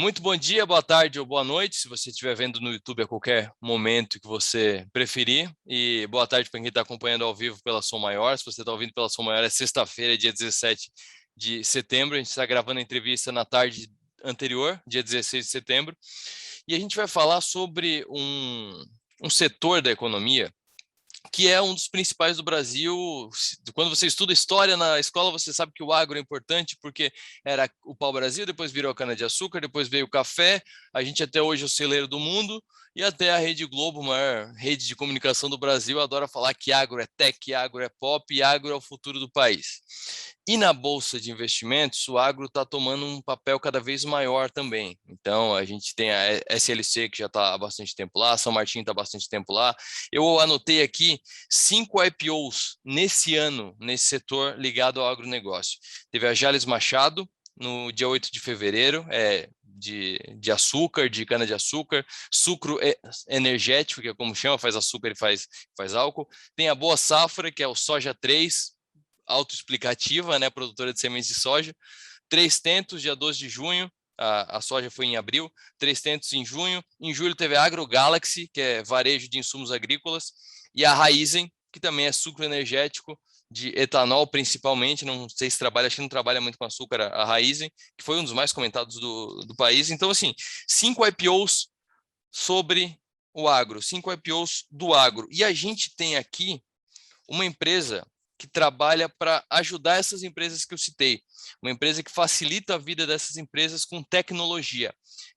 Muito bom dia, boa tarde ou boa noite, se você estiver vendo no YouTube a qualquer momento que você preferir. E boa tarde para quem está acompanhando ao vivo pela Som Maior. Se você está ouvindo pela Som Maior, é sexta-feira, dia 17 de setembro. A gente está gravando a entrevista na tarde anterior, dia 16 de setembro. E a gente vai falar sobre um setor da economia que é um dos principais do Brasil. Quando você estuda história na escola, você sabe que o agro é importante porque era o pau-brasil, depois virou a cana-de-açúcar, depois veio o café, a gente até hoje é o celeiro do mundo, e até a Rede Globo, a maior rede de comunicação do Brasil, adora falar que agro é tech, agro é pop e agro é o futuro do país. E na Bolsa de Investimentos, o agro está tomando um papel cada vez maior também. Então, a gente tem a SLC, que já está há bastante tempo lá, a São Martin está há bastante tempo lá. Eu anotei aqui 5 IPOs nesse ano, nesse setor ligado ao agronegócio. Teve a Jalles Machado, no dia 8 de fevereiro, de açúcar, de cana-de-açúcar, sucro energético, que é como chama, faz açúcar e faz álcool. Tem a Boa Safra, que é o Soja 3, autoexplicativa, né, produtora de sementes de soja. 300, dia 12 de junho, a soja foi em abril, 300 em junho. Em julho teve a AgroGalaxy, que é varejo de insumos agrícolas, e a Raízen, que também é sucro energético, de etanol principalmente, não sei se trabalha, acho que não trabalha muito com açúcar, a Raízen, que foi um dos mais comentados do país. Então, assim, 5 IPOs sobre o agro, 5 IPOs do agro. E a gente tem aqui uma empresa que trabalha para ajudar essas empresas que eu citei, uma empresa que facilita a vida dessas empresas com tecnologia,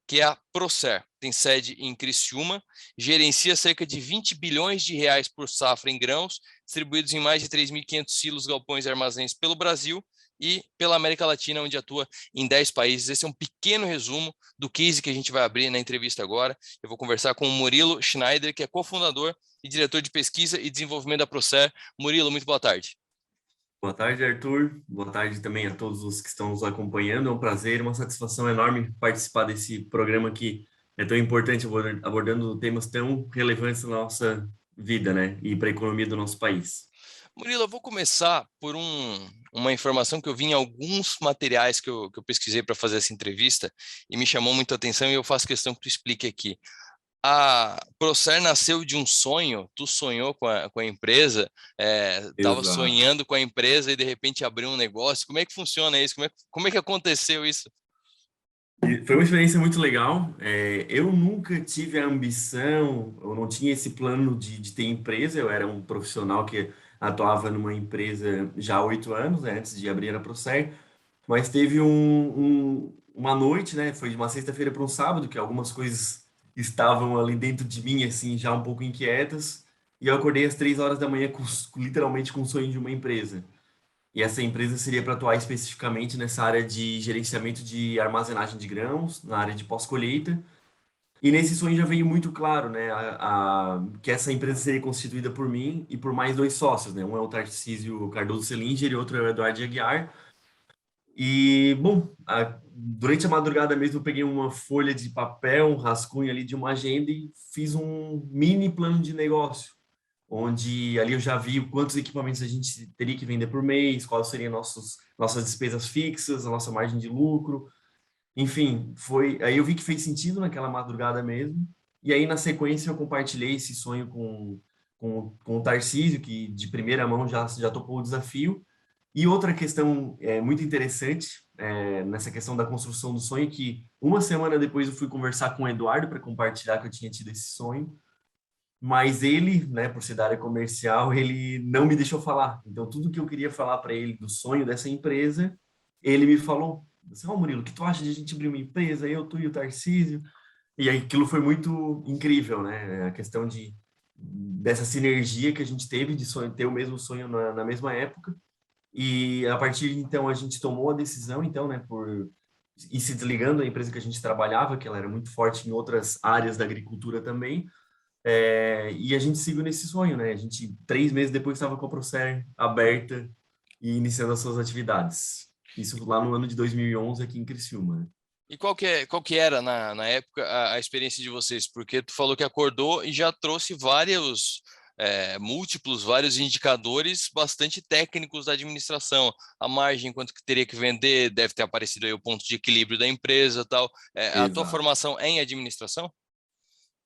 que é a Procer. Tem sede em Criciúma, gerencia cerca de 20 bilhões de reais por safra em grãos, distribuídos em mais de 3.500 silos, galpões e armazéns pelo Brasil e pela América Latina, onde atua em 10 países. Esse é um pequeno resumo do case que a gente vai abrir na entrevista agora. Eu vou conversar com o Murilo Schneider, que é cofundador e diretor de pesquisa e desenvolvimento da Procer. Murilo, muito boa tarde. Boa tarde, Arthur. Boa tarde também a todos os que estão nos acompanhando. É um prazer, uma satisfação enorme participar desse programa que é tão importante, abordando temas tão relevantes na nossa vida, né? E para a economia do nosso país. Murilo, eu vou começar por uma informação que eu vi em alguns materiais que eu pesquisei para fazer essa entrevista e me chamou muito a atenção e eu faço questão que tu explique aqui. A Procer nasceu de um sonho, tu sonhou com a empresa, estava Exato. sonhando com a empresa e de repente abriu um negócio. Como é que funciona isso? Como é que aconteceu isso? E foi uma experiência muito legal. Eu nunca tive a ambição, eu não tinha esse plano de ter empresa. Eu era um profissional que atuava numa empresa já há 8 anos, né, antes de abrir a Procer. Mas teve uma noite, né? Foi de uma sexta-feira para um sábado, que algumas coisas estavam ali dentro de mim, assim, já um pouco inquietas. E eu acordei às 3 horas da manhã, literalmente com o sonho de uma empresa. E essa empresa seria para atuar especificamente nessa área de gerenciamento de armazenagem de grãos, na área de pós-colheita. E nesse sonho já veio muito claro, né, que essa empresa seria constituída por mim e por mais dois sócios, né? Um é o Tarcísio Cardoso Selinger e outro é o Eduardo Aguiar. E, bom, durante a madrugada mesmo eu peguei uma folha de papel, um rascunho ali de uma agenda e fiz um mini plano de negócio, onde ali eu já vi quantos equipamentos a gente teria que vender por mês, quais seriam nossas despesas fixas, a nossa margem de lucro, enfim, aí eu vi que fez sentido naquela madrugada mesmo, e aí na sequência eu compartilhei esse sonho com o Tarcísio, que de primeira mão já topou o desafio. E outra questão muito interessante nessa questão da construção do sonho, que uma semana depois eu fui conversar com o Eduardo para compartilhar que eu tinha tido esse sonho, mas ele, né, por ser da área comercial, ele não me deixou falar. Então, tudo que eu queria falar para ele do sonho dessa empresa, ele me falou. Assim, oh, Murilo, o que tu acha de a gente abrir uma empresa? Eu, tu e o Tarcísio. E aí, aquilo foi muito incrível, né? A questão dessa sinergia que a gente teve de sonho, ter o mesmo sonho na mesma época. E a partir de então a gente tomou a decisão, então, né, por ir se desligando da empresa que a gente trabalhava, que ela era muito forte em outras áreas da agricultura também, e a gente seguiu nesse sonho, né? A gente, 3 meses depois, estava com a Procer aberta e iniciando as suas atividades. Isso lá no ano de 2011 aqui em Criciúma, né? E qual que era na época a experiência de vocês? Porque tu falou que acordou e já trouxe vários vários indicadores bastante técnicos da administração. A margem, quanto que teria que vender, deve ter aparecido aí o ponto de equilíbrio da empresa, tal. A tua Exato. formação é em administração?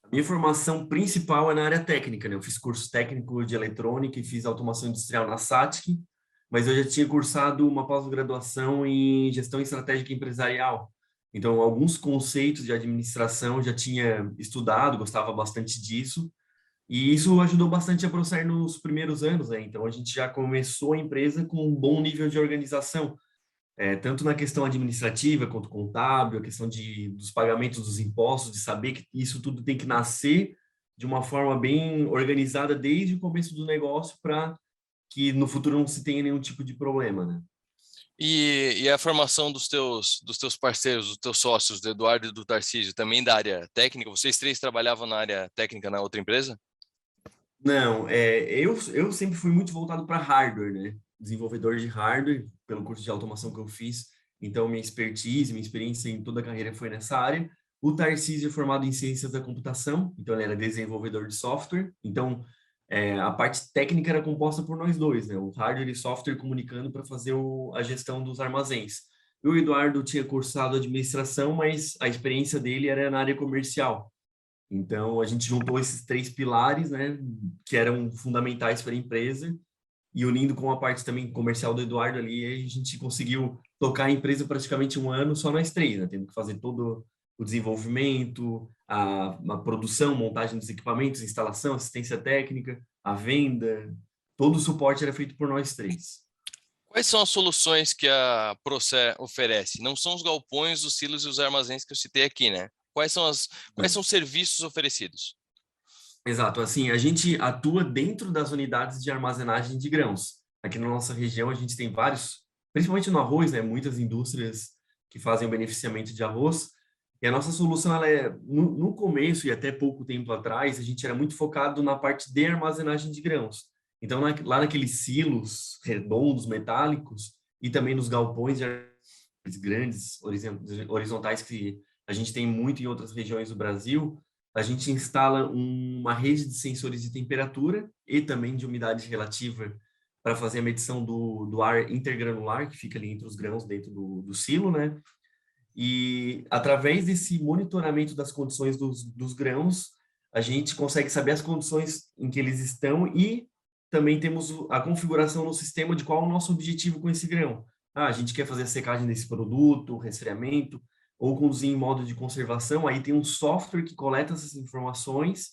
A minha formação principal é na área técnica, né? Eu fiz curso técnico de eletrônica e fiz automação industrial na SATIC, mas eu já tinha cursado uma pós-graduação em gestão estratégica empresarial. Então, alguns conceitos de administração eu já tinha estudado, gostava bastante disso, e isso ajudou bastante a prosseguir nos primeiros anos, né? Então, a gente já começou a empresa com um bom nível de organização, tanto na questão administrativa quanto contábil, a questão dos pagamentos dos impostos, de saber que isso tudo tem que nascer de uma forma bem organizada desde o começo do negócio para que no futuro não se tenha nenhum tipo de problema, né? E a formação dos teus parceiros, dos teus sócios, do Eduardo e do Tarcísio, também da área técnica? Vocês três trabalhavam na área técnica na outra empresa? Não, eu sempre fui muito voltado para hardware, né? Desenvolvedor de hardware, pelo curso de automação que eu fiz. Então, minha expertise, minha experiência em toda a carreira foi nessa área. O Tarcísio é formado em ciências da computação, então ele era desenvolvedor de software. Então, a parte técnica era composta por nós dois, né? O hardware e software comunicando para fazer a gestão dos armazéns. E o Eduardo tinha cursado administração, mas a experiência dele era na área comercial. Então, a gente juntou esses três pilares, né, que eram fundamentais para a empresa, e unindo com a parte também comercial do Eduardo ali, a gente conseguiu tocar a empresa praticamente um ano só nós três, né, tendo que fazer todo o desenvolvimento, a produção, montagem dos equipamentos, instalação, assistência técnica, a venda, todo o suporte era feito por nós três. Quais são as soluções que a Procer oferece? Não são os galpões, os silos e os armazéns que eu citei aqui, né? Quais são os serviços oferecidos? Exato, assim, a gente atua dentro das unidades de armazenagem de grãos. Aqui na nossa região a gente tem vários, principalmente no arroz, né, muitas indústrias que fazem o beneficiamento de arroz. E a nossa solução, ela no começo e até pouco tempo atrás, a gente era muito focado na parte de armazenagem de grãos. Então, lá naqueles silos redondos, metálicos, e também nos galpões de grandes, horizontais que a gente tem muito em outras regiões do Brasil, a gente instala uma rede de sensores de temperatura e também de umidade relativa para fazer a medição do ar intergranular, que fica ali entre os grãos dentro do silo, né? E através desse monitoramento das condições dos grãos, a gente consegue saber as condições em que eles estão e também temos a configuração no sistema de qual é o nosso objetivo com esse grão. A gente quer fazer a secagem desse produto, resfriamento, ou conduzir em modo de conservação, aí tem um software que coleta essas informações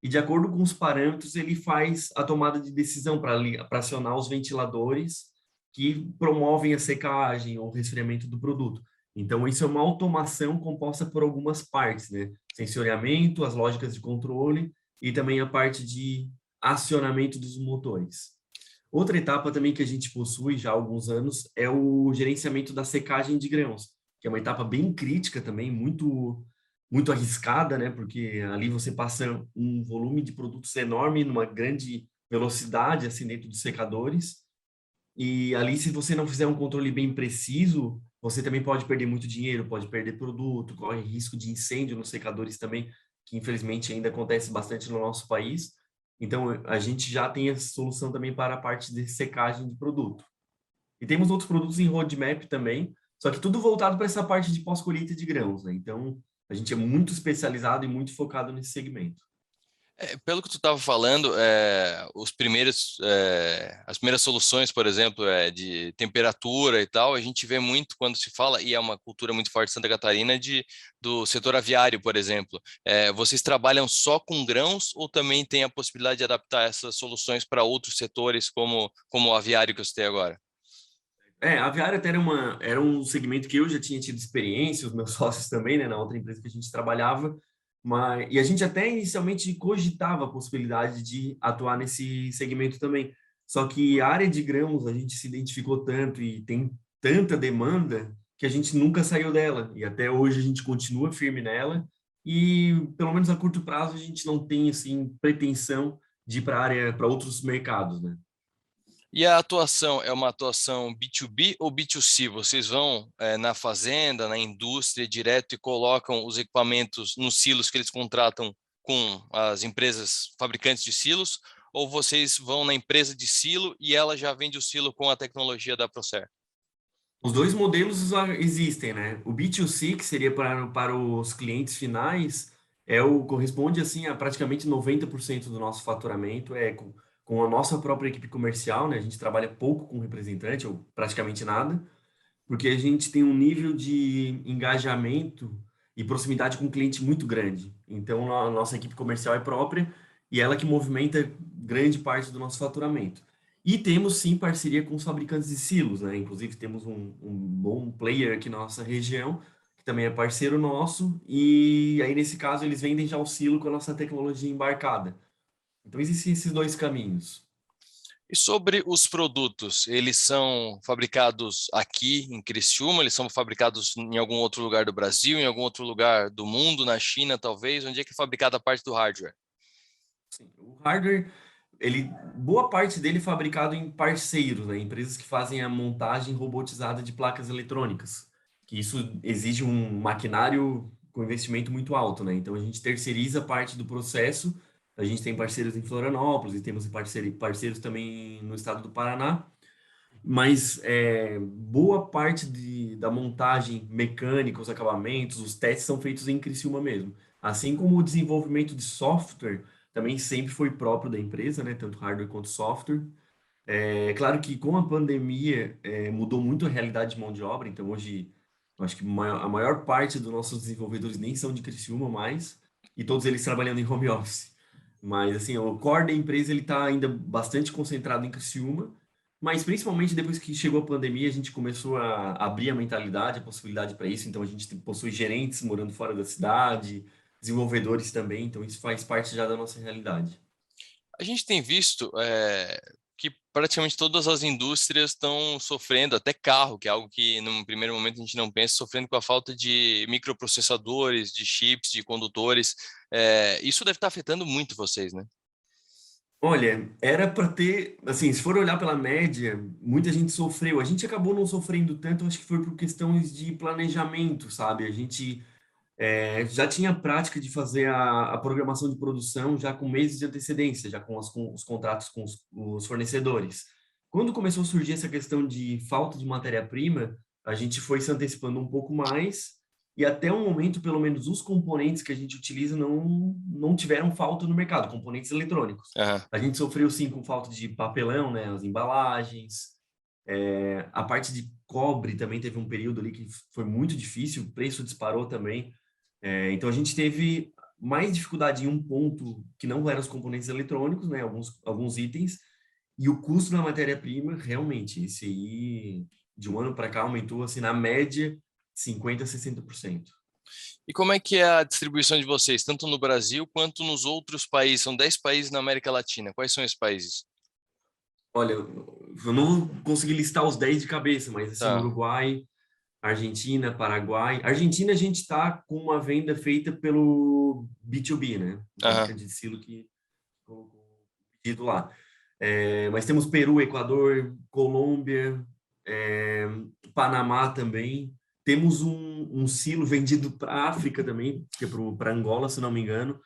e, de acordo com os parâmetros, ele faz a tomada de decisão para acionar os ventiladores que promovem a secagem ou resfriamento do produto. Então, isso é uma automação composta por algumas partes, né? Sensoriamento, as lógicas de controle e também a parte de acionamento dos motores. Outra etapa também que a gente possui já há alguns anos é o gerenciamento da secagem de grãos, que é uma etapa bem crítica também, muito arriscada, né? Porque ali você passa um volume de produtos enorme numa grande velocidade assim dentro dos secadores. E ali, se você não fizer um controle bem preciso, você também pode perder muito dinheiro, pode perder produto, corre risco de incêndio nos secadores também, que infelizmente ainda acontece bastante no nosso país. Então, a gente já tem a solução também para a parte de secagem de produto. E temos outros produtos em roadmap também, só que tudo voltado para essa parte de pós-colheita de grãos, né? Então, a gente é muito especializado e muito focado nesse segmento. Pelo que tu estava falando, as primeiras soluções, por exemplo, de temperatura e tal, a gente vê muito quando se fala, e é uma cultura muito forte de Santa Catarina, do setor aviário, por exemplo. Vocês trabalham só com grãos ou também tem a possibilidade de adaptar essas soluções para outros setores, como o aviário que eu citei agora? A aviária até era um segmento que eu já tinha tido experiência, os meus sócios também, né, na outra empresa que a gente trabalhava, e a gente até inicialmente cogitava a possibilidade de atuar nesse segmento também. Só que a área de grãos a gente se identificou tanto e tem tanta demanda que a gente nunca saiu dela. E até hoje a gente continua firme nela e pelo menos a curto prazo a gente não tem assim pretensão de ir para outros mercados, né? E a atuação é uma atuação B2B ou B2C? Vocês vão na fazenda, na indústria direto e colocam os equipamentos nos silos que eles contratam com as empresas fabricantes de silos? ou vocês vão na empresa de silo e ela já vende o silo com a tecnologia da Procer? Os dois modelos existem, né? O B2C, que seria para os clientes finais, corresponde assim a praticamente 90% do nosso faturamento com a nossa própria equipe comercial, né? A gente trabalha pouco com representante, ou praticamente nada, porque a gente tem um nível de engajamento e proximidade com o cliente muito grande. Então, a nossa equipe comercial é própria e ela que movimenta grande parte do nosso faturamento. E temos sim parceria com os fabricantes de silos, né? Inclusive temos um bom player aqui na nossa região, que também é parceiro nosso, e aí nesse caso eles vendem já o silo com a nossa tecnologia embarcada. Então existem esses dois caminhos. E sobre os produtos, eles são fabricados aqui em Criciúma, eles são fabricados em algum outro lugar do Brasil, em algum outro lugar do mundo, na China talvez? Onde é que é fabricada a parte do hardware? Sim, o hardware, boa parte dele é fabricado em parceiros, né? Empresas que fazem a montagem robotizada de placas eletrônicas, que isso exige um maquinário com investimento muito alto, né? Então a gente terceiriza parte do processo. A gente tem parceiros em Florianópolis e temos parceiros também no estado do Paraná, mas boa parte da montagem mecânica, os acabamentos, os testes são feitos em Criciúma mesmo. Assim como o desenvolvimento de software também sempre foi próprio da empresa, né? Tanto hardware quanto software. É claro que com a pandemia mudou muito a realidade de mão de obra, então hoje eu acho que a maior parte dos nossos desenvolvedores nem são de Criciúma mais, e todos eles trabalhando em home office. Mas assim, o core da empresa ele está ainda bastante concentrado em Criciúma, mas principalmente depois que chegou a pandemia, a gente começou a abrir a mentalidade, a possibilidade para isso, então a gente possui gerentes morando fora da cidade, desenvolvedores também, então isso faz parte já da nossa realidade. A gente tem visto que praticamente todas as indústrias estão sofrendo, até carro, que é algo que num primeiro momento a gente não pensa, sofrendo com a falta de microprocessadores, de chips, de condutores. Isso deve estar afetando muito vocês, né? Olha, era para ter, assim, se for olhar pela média, muita gente sofreu. A gente acabou não sofrendo tanto, acho que foi por questões de planejamento, sabe? A gente já tinha prática de fazer a programação de produção já com meses de antecedência, já com os contratos com os fornecedores. Quando começou a surgir essa questão de falta de matéria-prima, a gente foi se antecipando um pouco mais e até o momento, pelo menos, os componentes que a gente utiliza não tiveram falta no mercado, componentes eletrônicos. Aham. A gente sofreu sim com falta de papelão, né, as embalagens, a parte de cobre também teve um período ali que foi muito difícil, o preço disparou também. Então a gente teve mais dificuldade em um ponto que não eram os componentes eletrônicos, né, alguns itens, e o custo da matéria-prima, realmente, esse aí, de um ano para cá, aumentou, assim, na média, 50% a 60%. E como é que é a distribuição de vocês, tanto no Brasil quanto nos outros países? São 10 países na América Latina. Quais são esses países? Olha, eu não vou conseguir listar os 10 de cabeça, mas, assim, Tá. Uruguai, Argentina, Paraguai. Argentina, a gente está com uma venda feita pelo B2B, né? O Aham. fabricante de silo que colocou o pedido lá. Mas temos Peru, Equador, Colômbia, é, Panamá também. Temos um silo vendido para a África também, que é para Angola, se não me engano.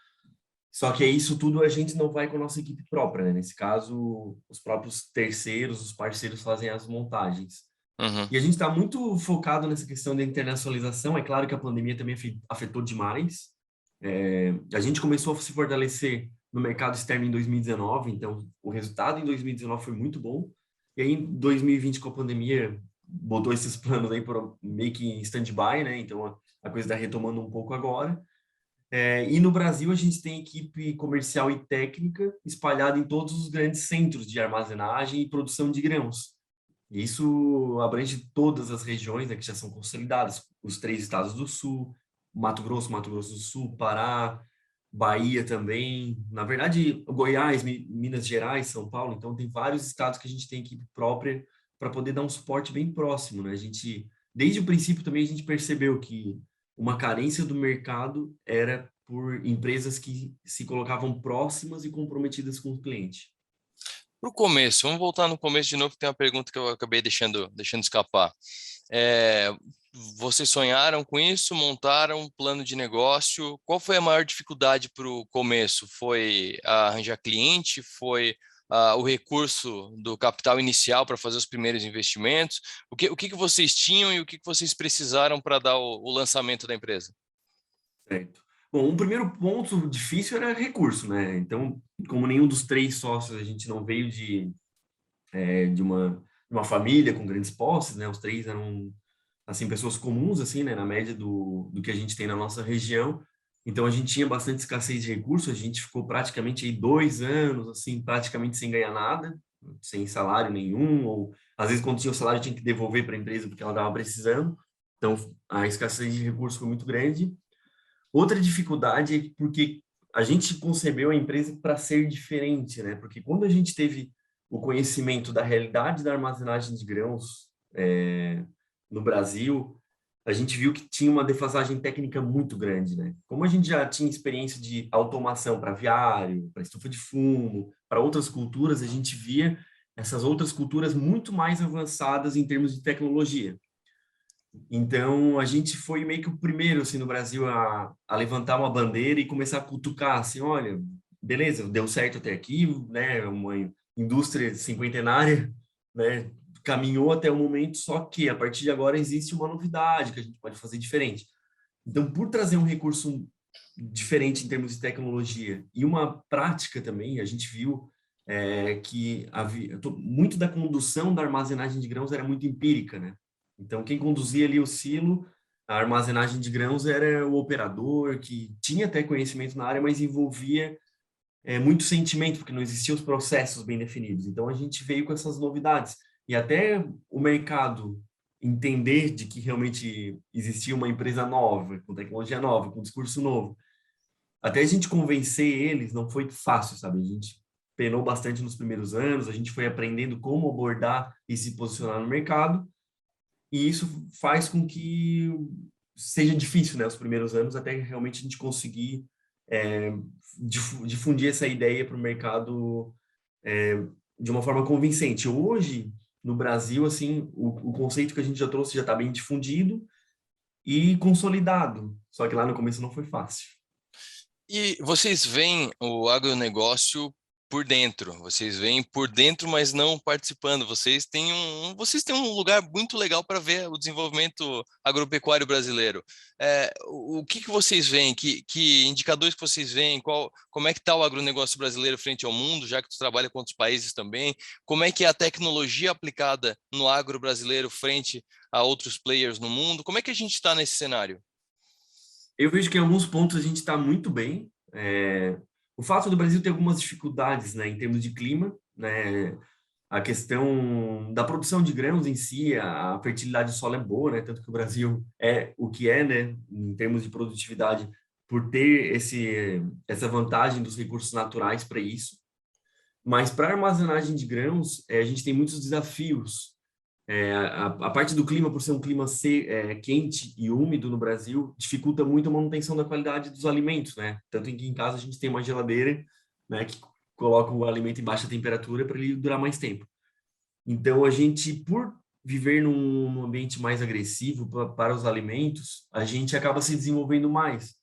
Só que é isso tudo a gente não vai com a nossa equipe própria, né? Nesse caso, os próprios terceiros, os parceiros fazem as montagens. Uhum. E a gente está muito focado nessa questão da internacionalização. É claro que a pandemia também afetou demais. A gente começou a se fortalecer no mercado externo em 2019, então o resultado em 2019 foi muito bom. E aí em 2020, com a pandemia, botou esses planos aí por meio que em stand-by, né? Então a coisa está retomando um pouco agora. E no Brasil a gente tem equipe comercial e técnica espalhada em todos os grandes centros de armazenagem e produção de grãos. Isso abrange todas as regiões, né, que já são consolidadas, os três estados do Sul, Mato Grosso do Sul, Pará, Bahia também. Na verdade, Goiás, Minas Gerais, São Paulo. Então, tem vários estados que a gente tem equipe própria para poder dar um suporte bem próximo, né? Desde o princípio também a gente percebeu que uma carência do mercado era por empresas que se colocavam próximas e comprometidas com o cliente. Para o começo, vamos voltar no começo de novo, que tem uma pergunta que eu acabei deixando escapar. É, vocês sonharam com isso, montaram um plano de negócio. Qual foi a maior dificuldade para o começo? Foi arranjar cliente? Foi o recurso do capital inicial para fazer os primeiros investimentos? O que vocês tinham e o que vocês precisaram para dar o lançamento da empresa? Certo. Bom, um primeiro ponto difícil era recurso, né? Então, como nenhum dos três sócios, a gente não veio de uma família com grandes posses, né? Os três eram, assim, pessoas comuns, assim, né? Na média do que a gente tem na nossa região. Então, a gente tinha bastante escassez de recursos. A gente ficou praticamente aí 2 anos, assim, praticamente sem ganhar nada, sem salário nenhum, ou às vezes quando tinha o salário tinha que devolver para a empresa porque ela estava precisando. Então, a escassez de recursos foi muito grande. Outra dificuldade é porque a gente concebeu a empresa para ser diferente, né? Porque quando a gente teve o conhecimento da realidade da armazenagem de grãos no Brasil, a gente viu que tinha uma defasagem técnica muito grande, né? Como a gente já tinha experiência de automação para aviário, para estufa de fumo, para outras culturas, a gente via essas outras culturas muito mais avançadas em termos de tecnologia. Então, a gente foi meio que o primeiro, assim, no Brasil a levantar uma bandeira e começar a cutucar, assim, olha, beleza, deu certo até aqui, né, uma indústria cinquentenária, né, caminhou até o momento, só que a partir de agora existe uma novidade que a gente pode fazer diferente. Então, por trazer um recurso diferente em termos de tecnologia e uma prática também, a gente viu que muito da condução da armazenagem de grãos era muito empírica, né? Então, quem conduzia ali o silo, a armazenagem de grãos era o operador, que tinha até conhecimento na área, mas envolvia muito sentimento, porque não existiam os processos bem definidos. Então, a gente veio com essas novidades. E até o mercado entender de que realmente existia uma empresa nova, com tecnologia nova, com discurso novo. Até a gente convencer eles não foi fácil, sabe? A gente penou bastante nos primeiros anos, a gente foi aprendendo como abordar e se posicionar no mercado, e isso faz com que seja difícil, né, os primeiros anos, até realmente a gente conseguir é, difundir essa ideia para o mercado é, de uma forma convincente. Hoje, no Brasil, assim, o conceito que a gente já trouxe já está bem difundido e consolidado, só que lá no começo não foi fácil. E vocês veem o agronegócio por dentro, vocês veem por dentro, mas não participando. Vocês têm um lugar muito legal para ver o desenvolvimento agropecuário brasileiro. O que vocês veem? Que indicadores que vocês veem? Como é que está o agronegócio brasileiro frente ao mundo, já que tu trabalha com outros países também? Como é que é a tecnologia aplicada no agro brasileiro frente a outros players no mundo? Como é que a gente está nesse cenário? Eu vejo que em alguns pontos a gente está muito bem. O fato do Brasil ter algumas dificuldades, né, em termos de clima, né, a questão da produção de grãos em si, a fertilidade do solo é boa, né, tanto que o Brasil é o que é, né, em termos de produtividade, por ter essa vantagem dos recursos naturais para isso. Mas para armazenagem de grãos, a gente tem muitos desafios. A parte do clima, por ser um clima quente e úmido no Brasil, dificulta muito a manutenção da qualidade dos alimentos, né? Tanto que em casa a gente tem uma geladeira, né, que coloca o alimento em baixa temperatura para ele durar mais tempo. Então, a gente, por viver num ambiente mais agressivo para os alimentos, a gente acaba se desenvolvendo mais.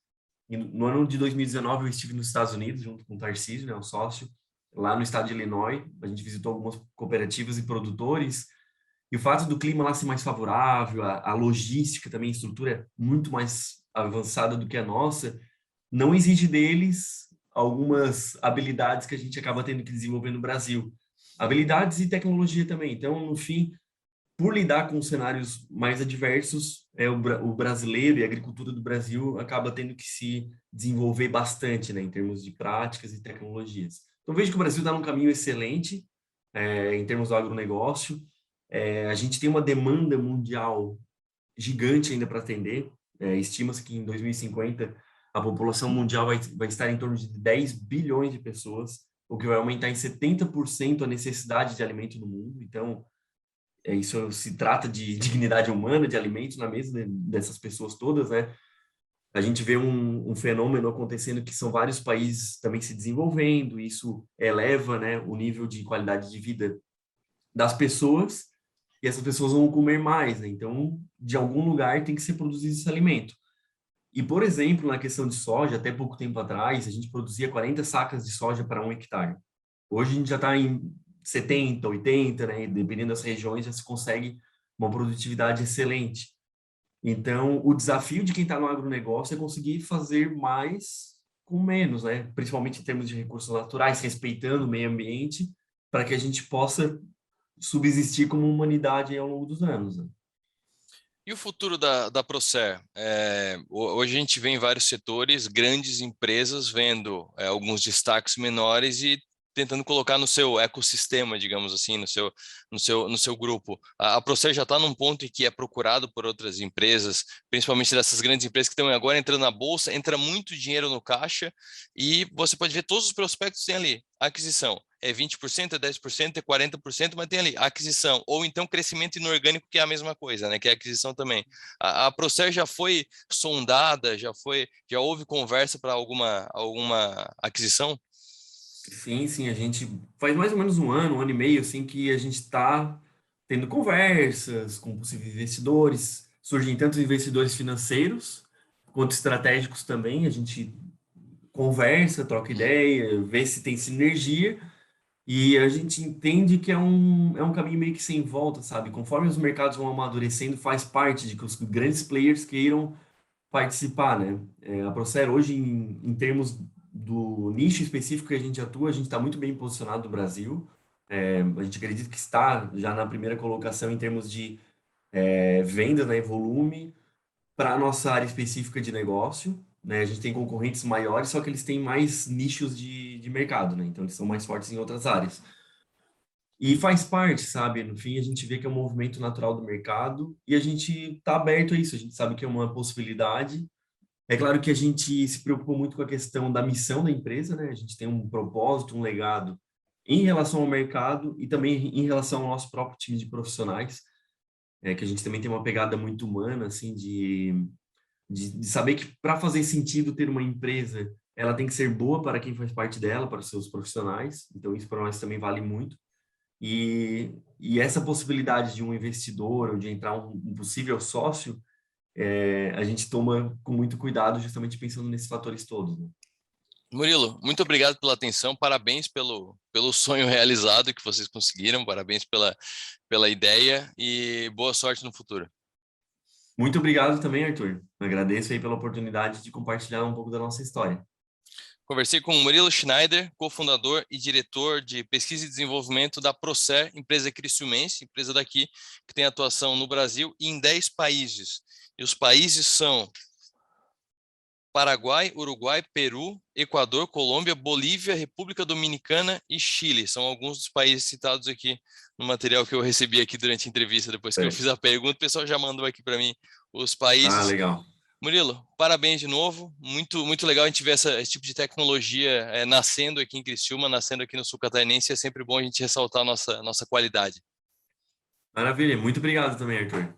E no ano de 2019, eu estive nos Estados Unidos, junto com o Tarcísio, né, um sócio, lá no estado de Illinois. A gente visitou algumas cooperativas e produtores, e o fato do clima lá ser mais favorável, a logística também, a estrutura é muito mais avançada do que a nossa, não exige deles algumas habilidades que a gente acaba tendo que desenvolver no Brasil. Habilidades e tecnologia também. Então, no fim, por lidar com cenários mais adversos, o brasileiro e a agricultura do Brasil acaba tendo que se desenvolver bastante, né, em termos de práticas e tecnologias. Então, vejo que o Brasil está num caminho excelente, em termos do agronegócio. A gente tem uma demanda mundial gigante ainda para atender. Estima-se que em 2050 a população mundial vai estar em torno de 10 bilhões de pessoas, o que vai aumentar em 70% a necessidade de alimento no mundo. Então, isso se trata de dignidade humana, de alimento na mesa dessas pessoas todas, né? A gente vê um fenômeno acontecendo que são vários países também se desenvolvendo, isso eleva, né, o nível de qualidade de vida das pessoas, e essas pessoas vão comer mais, né? Então, de algum lugar tem que ser produzido esse alimento. E, por exemplo, na questão de soja, até pouco tempo atrás, a gente produzia 40 sacas de soja para 1 hectare. Hoje a gente já está em 70, 80, né? Dependendo das regiões, já se consegue uma produtividade excelente. Então, o desafio de quem está no agronegócio é conseguir fazer mais com menos, né? Principalmente em termos de recursos naturais, respeitando o meio ambiente, para que a gente possa subsistir como humanidade ao longo dos anos, né? E o futuro da Procer? Hoje a gente vê em vários setores grandes empresas vendo alguns destaques menores e tentando colocar no seu ecossistema, digamos assim, no seu grupo. A Procer já está num ponto em que é procurado por outras empresas, principalmente dessas grandes empresas que estão agora entrando na bolsa, entra muito dinheiro no caixa e você pode ver todos os prospectos que tem ali. Aquisição. É 20%, é 10%, é 40%, mas tem ali aquisição, ou então crescimento inorgânico, que é a mesma coisa, né? Que é aquisição também. A Procer já foi sondada, já houve conversa para alguma aquisição? Sim, sim, a gente faz mais ou menos um ano e meio, assim, que a gente está tendo conversas com possíveis investidores. Surgem tanto investidores financeiros quanto estratégicos também. A gente conversa, troca ideia, vê se tem sinergia e a gente entende que é um caminho meio que sem volta, sabe? Conforme os mercados vão amadurecendo, faz parte de que os grandes players queiram participar, né? A Procer hoje, em termos do nicho específico que a gente atua, a gente está muito bem posicionado no Brasil. A gente acredita que está já na primeira colocação em termos de venda, né, volume, para a nossa área específica de negócio. Né? A gente tem concorrentes maiores, só que eles têm mais nichos de mercado, né? Então eles são mais fortes em outras áreas. E faz parte, sabe? No fim, a gente vê que é um movimento natural do mercado e a gente está aberto a isso. A gente sabe que é uma possibilidade. É claro que a gente se preocupou muito com a questão da missão da empresa, né? A gente tem um propósito, um legado em relação ao mercado e também em relação ao nosso próprio time de profissionais, que a gente também tem uma pegada muito humana, assim, de saber que para fazer sentido ter uma empresa, ela tem que ser boa para quem faz parte dela, para os seus profissionais. Então, isso para nós também vale muito. E essa possibilidade de um investidor ou de entrar um possível sócio a gente toma com muito cuidado, justamente pensando nesses fatores todos, né? Murilo, muito obrigado pela atenção, parabéns pelo sonho realizado que vocês conseguiram, parabéns pela ideia e boa sorte no futuro. Muito obrigado também, Arthur. Agradeço aí pela oportunidade de compartilhar um pouco da nossa história. Conversei com o Murilo Schneider, cofundador e diretor de pesquisa e desenvolvimento da Procer, empresa criciumense, empresa daqui que tem atuação no Brasil e em 10 países. E os países são Paraguai, Uruguai, Peru, Equador, Colômbia, Bolívia, República Dominicana e Chile. São alguns dos países citados aqui no material que eu recebi aqui durante a entrevista. Depois que eu fiz Certo. a pergunta, o pessoal já mandou aqui para mim os Ah, países. legal. Murilo, parabéns de novo. Muito, muito legal a gente ver esse tipo de tecnologia nascendo aqui em Criciúma, nascendo aqui no Sul Catarinense. É sempre bom a gente ressaltar a nossa qualidade. Maravilha. Muito obrigado também, Arthur.